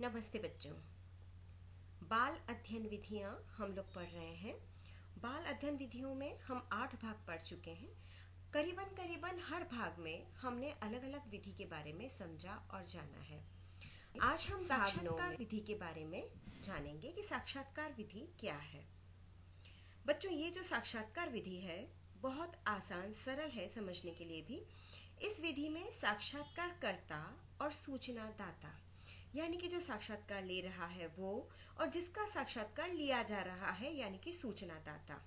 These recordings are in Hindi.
नमस्ते बच्चों। बाल अध्ययन विधियाँ हम लोग पढ़ रहे हैं। बाल अध्ययन विधियों में हम 8 भाग पढ़ चुके हैं। करीबन हर भाग में हमने अलग अलग विधि के बारे में समझा और जाना है। आज हम साक्षात्कार विधि के बारे में जानेंगे कि साक्षात्कार विधि क्या है। बच्चों, ये जो साक्षात्कार विधि है बहुत आसान सरल है समझने के लिए भी। इस विधि में साक्षात्कारकर्ता और सूचना दाता यानी कि जो साक्षात्कार ले रहा है वो और जिसका साक्षात्कार लिया जा रहा है यानी कि सूचना दाता,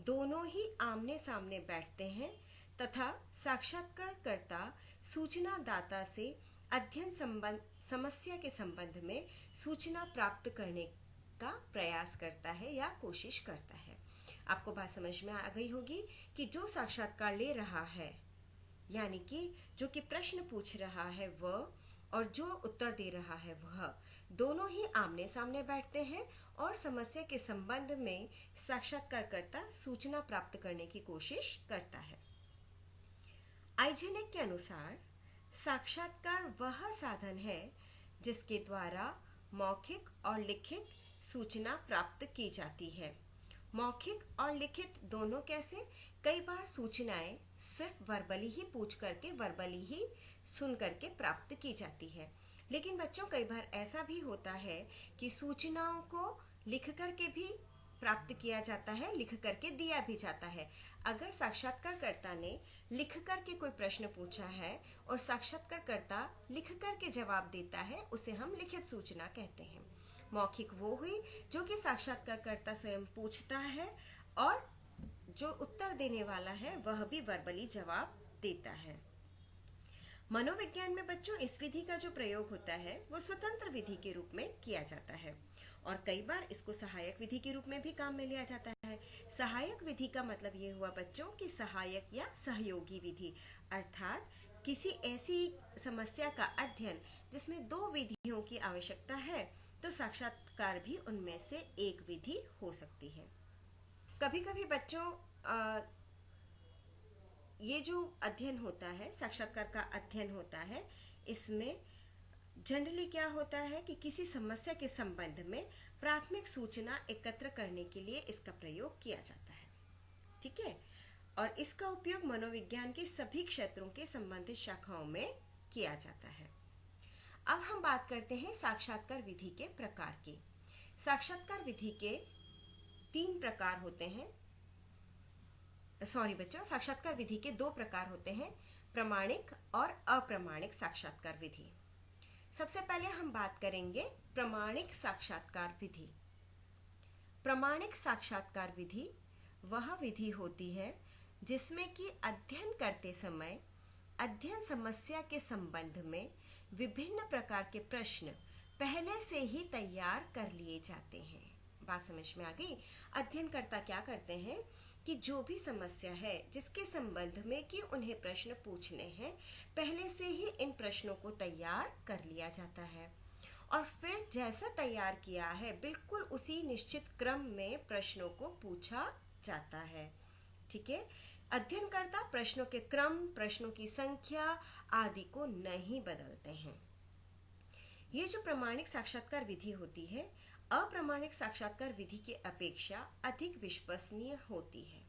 दोनों ही आमने सामने बैठते हैं तथा साक्षात्कारकर्ता सूचना दाता से अध्ययन समस्या के संबंध में सूचना प्राप्त करने का प्रयास करता है या कोशिश करता है। आपको बात समझ में आ गई होगी कि जो साक्षात्कार ले रहा है यानी कि जो कि प्रश्न पूछ रहा है वह और जो उत्तर दे रहा है वह, दोनों ही आमने सामने बैठते हैं और समस्या के संबंध में साक्षात्कारकर्ता सूचना प्राप्त करने की कोशिश करता है। आइजेनिक के अनुसार साक्षात्कार वह साधन है जिसके द्वारा मौखिक और लिखित सूचना प्राप्त की जाती है। मौखिक और लिखित दोनों कैसे? कई बार सूचनाएं सिर्फ वर्बली ही पूछ करके, वर्बली ही सुन करके प्राप्त की जाती है। लेकिन बच्चों, कई बार ऐसा भी होता है कि सूचनाओं को लिख करके भी प्राप्त किया जाता है, लिख करके दिया भी जाता है। अगर साक्षात्कारकर्ता ने लिख करके कोई प्रश्न पूछा है और साक्षात्कारकर्ता लिख करके जवाब देता है, उसे हम लिखित सूचना कहते हैं। मौखिक वो हुई जो कि साक्षात्कारकर्ता स्वयं पूछता है और जो उत्तर देने वाला है वह भी वर्बली जवाब देता है। मनोविज्ञान में बच्चों इस विधि का जो प्रयोग होता है वो स्वतंत्र विधि के रूप में किया जाता है और कई बार इसको सहायक विधि के रूप में भी काम में लिया जाता है। सहायक विधि का मतलब ये हुआ बच्चों कि सहायक या सहयोगी विधि, अर्थात किसी ऐसी समस्या का अध्ययन जिसमें 2 विधियों की आवश्यकता है तो साक्षात्कार भी उनमें से एक विधि हो सकती है। कभी कभी बच्चों ये जो अध्ययन होता है, साक्षात्कार का अध्ययन होता है, इसमें जनरली क्या होता है कि किसी समस्या के संबंध में प्राथमिक सूचना एकत्र करने के लिए इसका प्रयोग किया जाता है। ठीक है, और इसका उपयोग मनोविज्ञान के सभी क्षेत्रों के संबंधित शाखाओं में किया जाता है। अब हम बात करते हैं साक्षात्कार विधि के प्रकार की। साक्षात्कार विधि के 3 प्रकार होते हैं। साक्षात्कार विधि के 2 प्रकार होते हैं, प्रमाणिक और अप्रमाणिक साक्षात्कार विधि। सबसे पहले हम बात करेंगे प्रमाणिक साक्षात्कार विधि। प्रमाणिक साक्षात्कार विधि वह विधि होती है जिसमें कि अध्ययन करते समय अध्ययन समस्या के संबंध में विभिन्न प्रकार के प्रश्न पहले से ही तैयार कर लिए जाते हैं। बात समझ में आ गई? अध्ययनकर्ता क्या करते हैं कि जो भी समस्या है जिसके संबंध में कि उन्हें प्रश्न पूछने हैं, पहले से ही इन प्रश्नों को तैयार कर लिया जाता है और फिर जैसा तैयार किया है बिल्कुल उसी निश्चित क्रम में प्रश्नों को पूछा जाता है। ठीक है, अध्ययनकर्ता प्रश्नों के क्रम, प्रश्नों की संख्या आदि को नहीं बदलते हैं। ये जो प्रमाणिक साक्षात्कार विधि होती है अप्रमाणिक साक्षात्कार विधि की अपेक्षा अधिक विश्वसनीय होती है।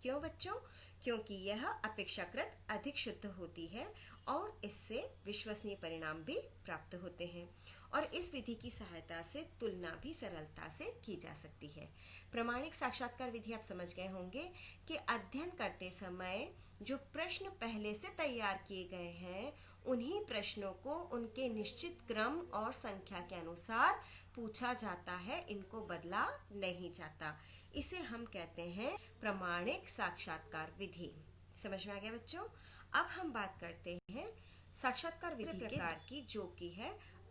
क्यों बच्चों? क्योंकि यह अपेक्षाकृत अधिक शुद्ध होती है और इससे विश्वसनीय परिणाम भी प्राप्त होते हैं और इस विधि की सहायता से तुलना भी सरलता से की जा सकती है। प्रमाणिक साक्षात्कार विधि आप समझ गए होंगे कि अध्ययन करते समय जो प्रश्न पहले से तैयार किए गए हैं उन्हीं प्रश्नों को उनके निश्चित क्रम और संख्या के अनुसार पूछा जाता है, इनको बदला नहीं जाता। इसे हम कहते हैं प्रमाणिक साक्षात्कार विधि। समझ में आ गया बच्चों? अब हम बात करते हैं साक्षात्कार विधि के प्रकार की, जो कि है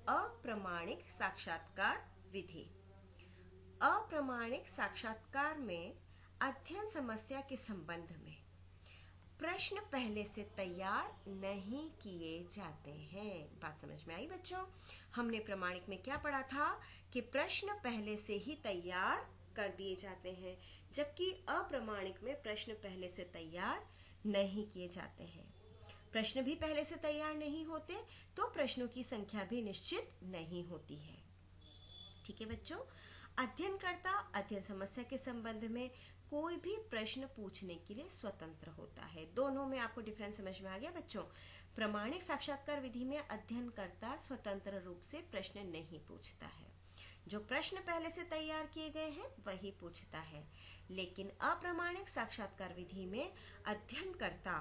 अप्रमाणिक साक्षात्कार विधि। अप्रमाणिक साक्षात्कार में अध्ययन समस्या के संबंध में प्रश्न पहले से तैयार नहीं किए जाते हैं। बात समझ में आई बच्चों? हमने प्रमाणिक में क्या पढ़ा था कि प्रश्न पहले से ही तैयार कर दिए जाते हैं, जबकि अप्रमाणिक में प्रश्न पहले से तैयार नहीं किए जाते हैं। प्रश्न भी पहले से तैयार नहीं होते तो प्रश्नों की संख्या भी निश्चित नहीं होती है। ठीक है बच्चों, अध्ययनकर्ता अध्ययन समस्या के संबंध में कोई भी प्रश्न पूछने के लिए स्वतंत्र होता है। दोनों में आपको डिफरेंस समझ में आ गया बच्चों। प्रामाणिक साक्षात्कार विधि में अध्ययनकर्ता स्वतंत्र रूप से प्रश्न नहीं पूछता है, जो प्रश्न पहले से तैयार किए गए हैं वही पूछता है। लेकिन अप्रामाणिक साक्षात्कार विधि में अध्ययनकर्ता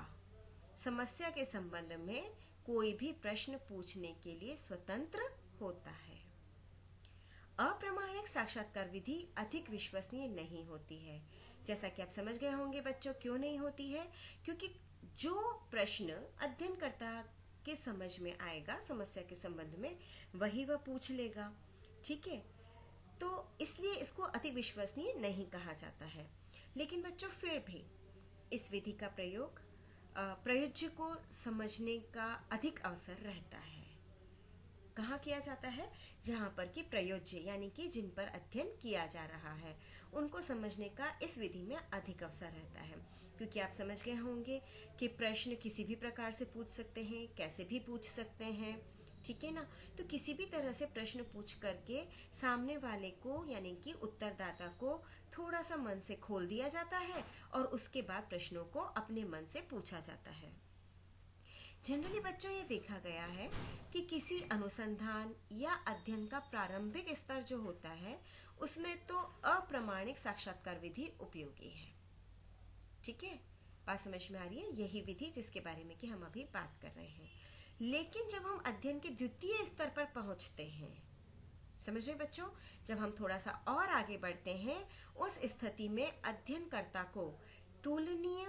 समस्या के संबंध में कोई भी प्रश्न पूछने के लिए स्वतंत्र होता है। अप्रामाणिक साक्षात्कार विधि अधिक विश्वसनीय नहीं होती है। जैसा कि आप समझ गए होंगे बच्चों, क्यों नहीं होती है? क्योंकि जो प्रश्न अध्ययनकर्ता के समझ में आएगा समस्या के संबंध में वही वह पूछ लेगा। ठीक है, तो इसलिए इसको अति विश्वसनीय नहीं कहा जाता है। लेकिन बच्चों फिर भी इस विधि का प्रयोग प्रयोज्य को समझने का अधिक अवसर रहता है। कहाँ किया जाता है? जहाँ पर कि प्रयोज्य यानी कि जिन पर अध्ययन किया जा रहा है उनको समझने का इस विधि में अधिक अवसर रहता है। क्योंकि आप समझ गए होंगे कि प्रश्न किसी भी प्रकार से पूछ सकते हैं, कैसे भी पूछ सकते हैं। ठीक है ना? तो किसी भी तरह से प्रश्न पूछ करके सामने वाले को यानी कि उत्तरदाता को थोड़ा सा मन से खोल दिया जाता है और उसके बाद प्रश्नों को अपने मन से पूछा जाता है। जनरली बच्चों ये देखा गया है कि किसी अनुसंधान या अध्ययन का प्रारंभिक स्तर जो होता है उसमें तो अप्रामाणिक साक्षात्कार विधि उपयोगी है। ठीक है, बात समझ में आ रही है? यही विधि जिसके बारे में कि हम अभी बात कर रहे हैं। लेकिन जब हम अध्ययन के द्वितीय स्तर पर पहुंचते हैं, समझ रहे बच्चों, जब हम थोड़ा सा और आगे बढ़ते हैं उस स्थिति में अध्ययनकर्ता को तुलनीय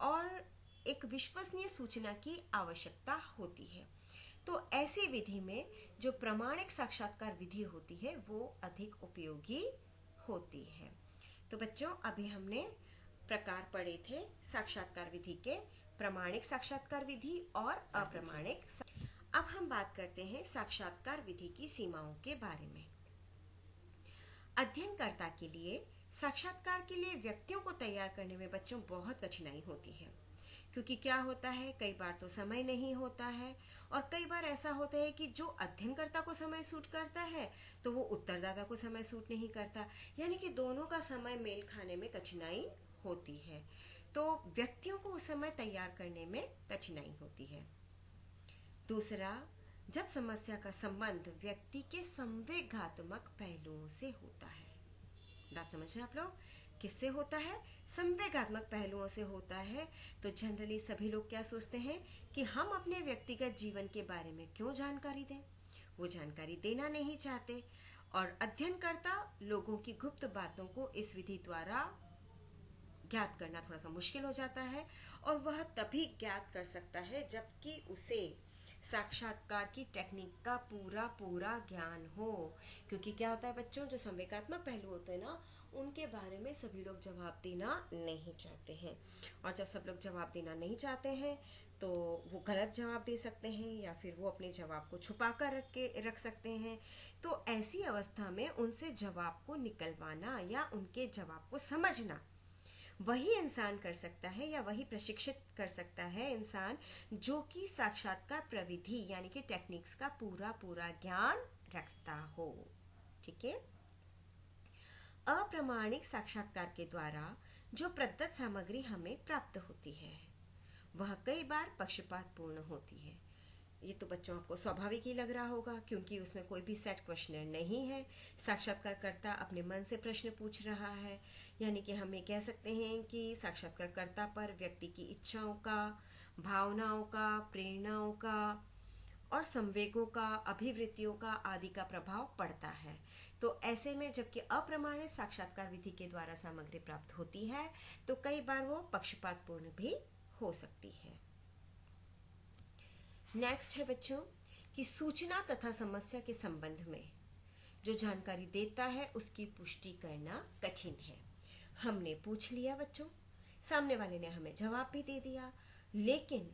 और एक विश्वसनीय सूचना की आवश्यकता होती है। तो ऐसी विधि में जो प्रामाणिक साक्षात्कार विधि होती है वो अधिक उपयोगी होती है। तो बच्चों अभी हमने प्रकार पढ़े थे साक्षात्कार विधि के, प्रामाणिक साक्षात्कार विधि और अप्रामाणिक। अब हम बात करते हैं साक्षात्कार विधि की सीमाओं के बारे में। अध्ययनकर्ता के लिए साक्षात्कार के लिए व्यक्तियों को तैयार करने में बच्चों बहुत कठिनाई होती है। क्योंकि क्या होता है, कई बार तो समय नहीं होता है और कई बार ऐसा होता है कि जो अध्ययनकर्ता को समय सूट करता है तो वो उत्तरदाता को समय सूट नहीं करता, यानी कि दोनों का समय मेल खाने में कठिनाई होती है। तो व्यक्तियों को उस समय तैयार करने में कठिनाई होती है। दूसरा, जब समस्या का संबंध व्यक्ति के संवेगात्मक पहलुओं से होता है। बात समझ रहे हैं आप लोग? किससे होता है? संवेगात्मक पहलुओं से होता है। तो जनरली सभी लोग क्या सोचते हैं कि हम अपने व्यक्तिगत जीवन के बारे में क्यों जानकारी दें, वो जानकारी देना नहीं चाहते और अध्ययनकर्ता लोगों की गुप्त बातों को इस विधि द्वारा ज्ञात करना थोड़ा सा मुश्किल हो जाता है और वह तभी ज्ञात कर सकता है जबकि उसे साक्षात्कार की टेक्निक का पूरा ज्ञान हो। क्योंकि क्या होता है बच्चों, जो संवेगात्मक पहलू होते हैं ना उनके बारे में सभी लोग जवाब देना नहीं चाहते हैं और जब सब लोग जवाब देना नहीं चाहते हैं तो वो गलत जवाब दे सकते हैं या फिर वो अपने जवाब को छुपा कर रख सकते हैं। तो ऐसी अवस्था में उनसे जवाब को निकलवाना या उनके जवाब को समझना वही इंसान कर सकता है या वही प्रशिक्षित कर सकता है इंसान जो कि साक्षात्कार प्रविधि यानी कि टेक्निक्स का पूरा ज्ञान रखता हो। ठीक है, अप्रामाणिक साक्षात्कार के द्वारा जो प्रदत्त सामग्री हमें प्राप्त होती है वह कई बार पक्षपातपूर्ण होती है। ये तो बच्चों आपको स्वाभाविक ही लग रहा होगा क्योंकि उसमें कोई भी सेट क्वेश्चनर नहीं है। साक्षात्कारकर्ता अपने मन से प्रश्न पूछ रहा है, यानी कि हम ये कह सकते हैं कि साक्षात्कारकर्ता पर व्यक्ति की इच्छाओं का, भावनाओं का, प्रेरणाओं का और संवेगों का, अभिवृत्तियों का आदि का प्रभाव पड़ता है। तो ऐसे में जबकि अप्रामाणिक साक्षात्कार विधि के द्वारा सामग्री प्राप्त होती है तो कई बार वो पक्षपातपूर्ण भी हो सकती है। नेक्स्ट है बच्चों कि सूचना तथा समस्या के संबंध में जो जानकारी देता है उसकी पुष्टि करना कठिन है। हमने पूछ लिया बच्चों, सामने वाले ने हमें जवाब भी दे दिया, लेकिन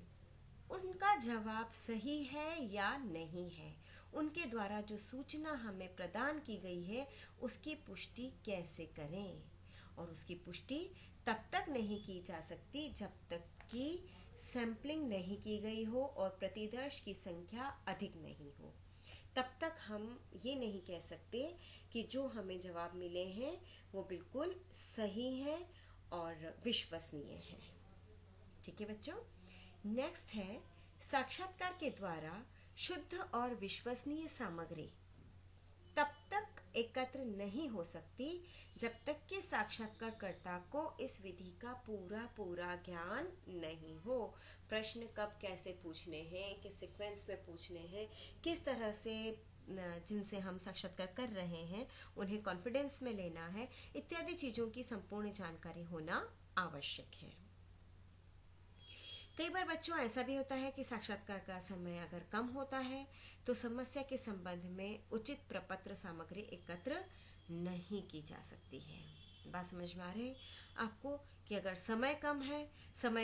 उनका जवाब सही है या नहीं है, उनके द्वारा जो सूचना हमें प्रदान की गई है उसकी पुष्टि कैसे करें। और उसकी पुष्टि तब तक नहीं की जा सकती जब तक कि सैम्पलिंग नहीं की गई हो और प्रतिदर्श की संख्या अधिक नहीं हो, तब तक हम ये नहीं कह सकते कि जो हमें जवाब मिले हैं वो बिल्कुल सही हैं और विश्वसनीय हैं। ठीक है बच्चों, नेक्स्ट है साक्षात्कार के द्वारा शुद्ध और विश्वसनीय सामग्री तब तक एकत्र नहीं हो सकती जब तक कि साक्षात्कारकर्ता को इस विधि का पूरा पूरा ज्ञान नहीं हो। प्रश्न कब कैसे पूछने हैं, किस सीक्वेंस में पूछने हैं, किस तरह से जिनसे हम साक्षात्कार कर रहे हैं उन्हें कॉन्फिडेंस में लेना है, इत्यादि चीज़ों की संपूर्ण जानकारी होना आवश्यक है। कई बार बच्चों ऐसा भी होता है कि साक्षात्कार का समय अगर कम होता है तो समस्या के संबंध में उचित प्रपत्र सामग्री एकत्र नहीं की जा सकती है। बात समझ में आ रही है आपको कि अगर समय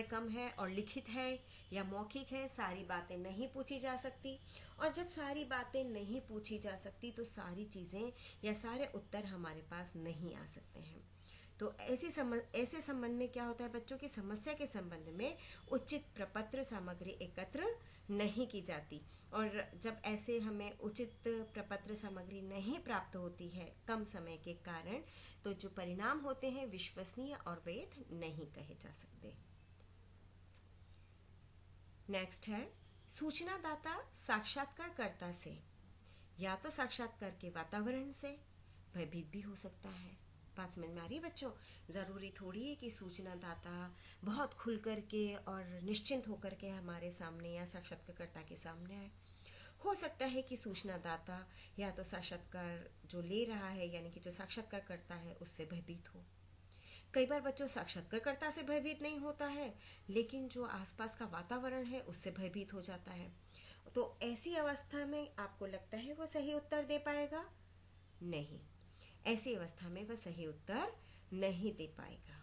कम है और लिखित है या मौखिक है, सारी बातें नहीं पूछी जा सकती, और जब सारी बातें नहीं पूछी जा सकती तो सारी चीज़ें या सारे उत्तर हमारे पास नहीं आ सकते हैं। तो ऐसे संबंध में क्या होता है बच्चों की समस्या के संबंध में उचित प्रपत्र सामग्री एकत्र नहीं की जाती, और जब ऐसे हमें उचित प्रपत्र सामग्री नहीं प्राप्त होती है कम समय के कारण, तो जो परिणाम होते हैं विश्वसनीय और वैध नहीं कहे जा सकते। नेक्स्ट है सूचनादाता साक्षात्कारकर्ता से या तो साक्षात्कार के वातावरण से भयभीत भी हो सकता है। बात समझ में आ रही है बच्चों? ज़रूरी थोड़ी है कि सूचनादाता बहुत खुल कर के और निश्चिंत होकर के हमारे सामने या साक्षात्कारकर्ता के सामने आए। हो सकता है कि सूचनादाता या तो साक्षात्कार जो ले रहा है यानी कि जो साक्षात्कार करता है उससे भयभीत हो। कई बार बच्चों साक्षात्कारकर्ता से भयभीत नहीं होता है, लेकिन जो आसपास का वातावरण है उससे भयभीत हो जाता है। तो ऐसी अवस्था में आपको लगता है वो सही उत्तर दे पाएगा? नहीं, ऐसी अवस्था में वह सही उत्तर नहीं दे पाएगा।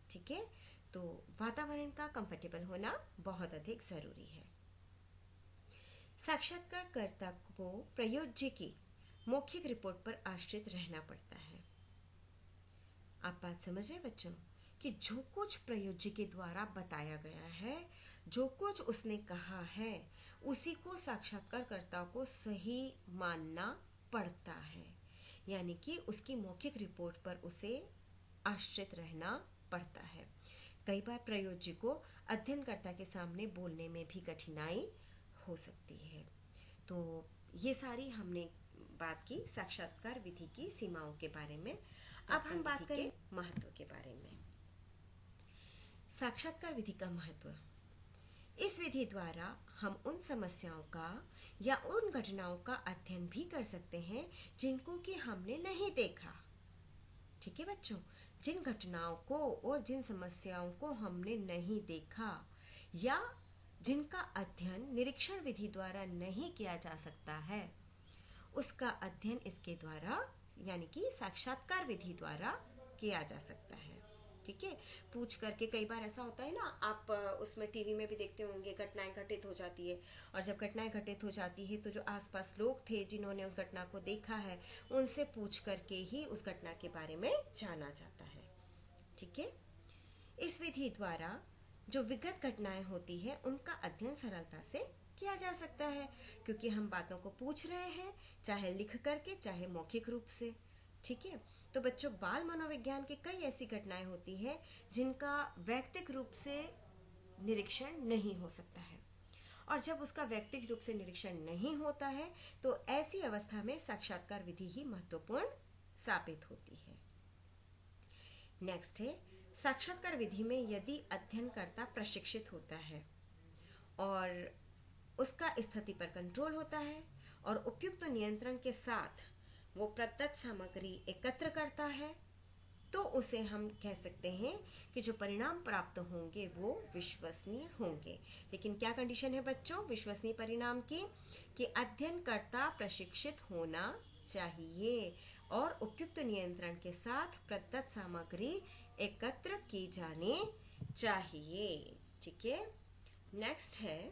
ठीक है, तो वातावरण का कंफर्टेबल होना बहुत अधिक जरूरी है। साक्षात्कारकर्ता को प्रयोज्य की मौखिक रिपोर्ट पर आश्रित रहना पड़ता है। आप बात समझ रहे बच्चों कि जो कुछ प्रयोज्य के द्वारा बताया गया है, जो कुछ उसने कहा है, उसी को साक्षात्कारकर्ता को सही मानना पड़ता है, यानी कि उसकी मौखिक रिपोर्ट पर उसे आश्रित रहना पड़ता है। कई बार प्रयोज्य को अध्ययनकर्ता के सामने बोलने में भी कठिनाई हो सकती है। तो ये सारी हमने बात की साक्षात्कार विधि की सीमाओं के बारे में। अब हम बात करें महत्व के बारे में। साक्षात्कार विधि का महत्व। इस विधि द्वारा हम उन समस्याओं का या उन घटनाओं का अध्ययन भी कर सकते हैं जिनको कि हमने नहीं देखा। ठीक है बच्चों, जिन घटनाओं को और जिन समस्याओं को हमने नहीं देखा या जिनका अध्ययन निरीक्षण विधि द्वारा नहीं किया जा सकता है, उसका अध्ययन इसके द्वारा यानी कि साक्षात्कार विधि द्वारा किया जा सकता है। ठीक है, पूछ करके कई बार ऐसा होता है ना, आप उसमें टीवी में भी देखते होंगे, घटनाएं घटित हो जाती है, और जब घटनाएं घटित हो जाती है तो जो आसपास लोग थे जिन्होंने उस घटना को देखा है उनसे पूछ करके ही उस घटना के बारे में जाना जाता है। ठीक है, इस विधि द्वारा जो विगत घटनाएं होती है उनका अध्ययन सरलता से किया जा सकता है, क्योंकि हम बातों को पूछ रहे हैं, चाहे लिख करके चाहे मौखिक रूप से। ठीक है, तो बच्चों बाल मनोविज्ञान की कई ऐसी घटनाएं होती है जिनका वैयक्तिक रूप से निरीक्षण नहीं हो सकता है, और जब उसका वैयक्तिक रूप से निरीक्षण नहीं होता है तो ऐसी अवस्था में साक्षात्कार विधि ही महत्वपूर्ण साबित होती है। नेक्स्ट है साक्षात्कार विधि में यदि अध्ययनकर्ता प्रशिक्षित होता है और उसका स्थिति पर कंट्रोल होता है और उपयुक्त नियंत्रण के साथ वो प्रदत्त सामग्री एकत्र करता है, तो उसे हम कह सकते हैं कि जो परिणाम प्राप्त होंगे वो विश्वसनीय होंगे। लेकिन क्या कंडीशन है बच्चों विश्वसनीय परिणाम की? कि अध्ययनकर्ता प्रशिक्षित होना चाहिए और उपयुक्त नियंत्रण के साथ प्रदत्त सामग्री एकत्र की जानी चाहिए। ठीक है, नेक्स्ट है,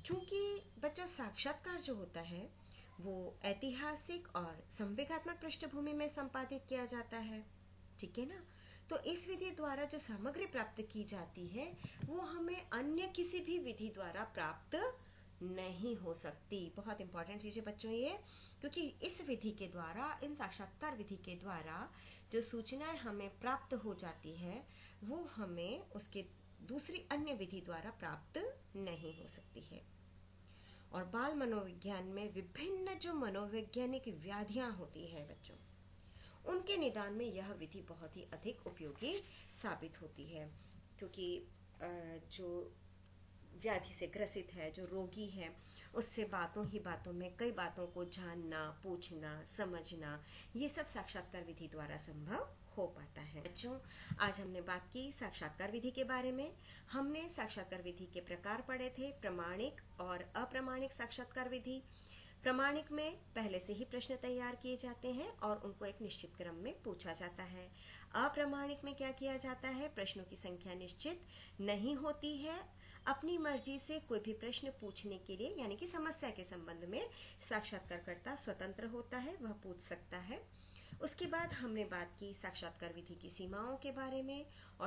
चूंकि बच्चों साक्षात्कार जो होता है वो ऐतिहासिक और संवेगात्मक पृष्ठभूमि में संपादित किया जाता है। ठीक है ना, तो इस विधि द्वारा जो सामग्री प्राप्त की जाती है वो हमें अन्य किसी भी विधि द्वारा प्राप्त नहीं हो सकती। बहुत इंपॉर्टेंट चीज़ है बच्चों ये, क्योंकि इस विधि के द्वारा, इन साक्षात्कार विधि के द्वारा जो सूचनाएं हमें प्राप्त हो जाती है वो हमें उसके दूसरी अन्य विधि द्वारा प्राप्त नहीं हो सकती है। और बाल मनोविज्ञान में विभिन्न जो मनोवैज्ञानिक व्याधियां होती है बच्चों, उनके निदान में यह विधि बहुत ही अधिक उपयोगी साबित होती है, क्योंकि जो व्याधि से ग्रसित है, जो रोगी है, उससे बातों ही बातों में कई बातों को जानना, पूछना, समझना, ये सब साक्षात्कार विधि द्वारा संभव हो पाता है। बच्चों, आज हमने बात की साक्षात्कार विधि के बारे में। हमने साक्षात्कार विधि के प्रकार पढ़े थे, प्रमाणिक और अप्रमाणिक साक्षात्कार विधि। प्रमाणिक में पहले से ही प्रश्न तैयार किए जाते हैं और उनको एक निश्चित क्रम में पूछा जाता है। अप्रमाणिक में क्या किया जाता है, प्रश्नों की संख्या निश्चित नहीं होती है, अपनी मर्जी से कोई भी प्रश्न पूछने के लिए, यानी कि समस्या के संबंध में साक्षात्कारकर्ता स्वतंत्र होता है, वह पूछ सकता है। उसके बाद हमने बात की साक्षात्कार विधि की सीमाओं के बारे में और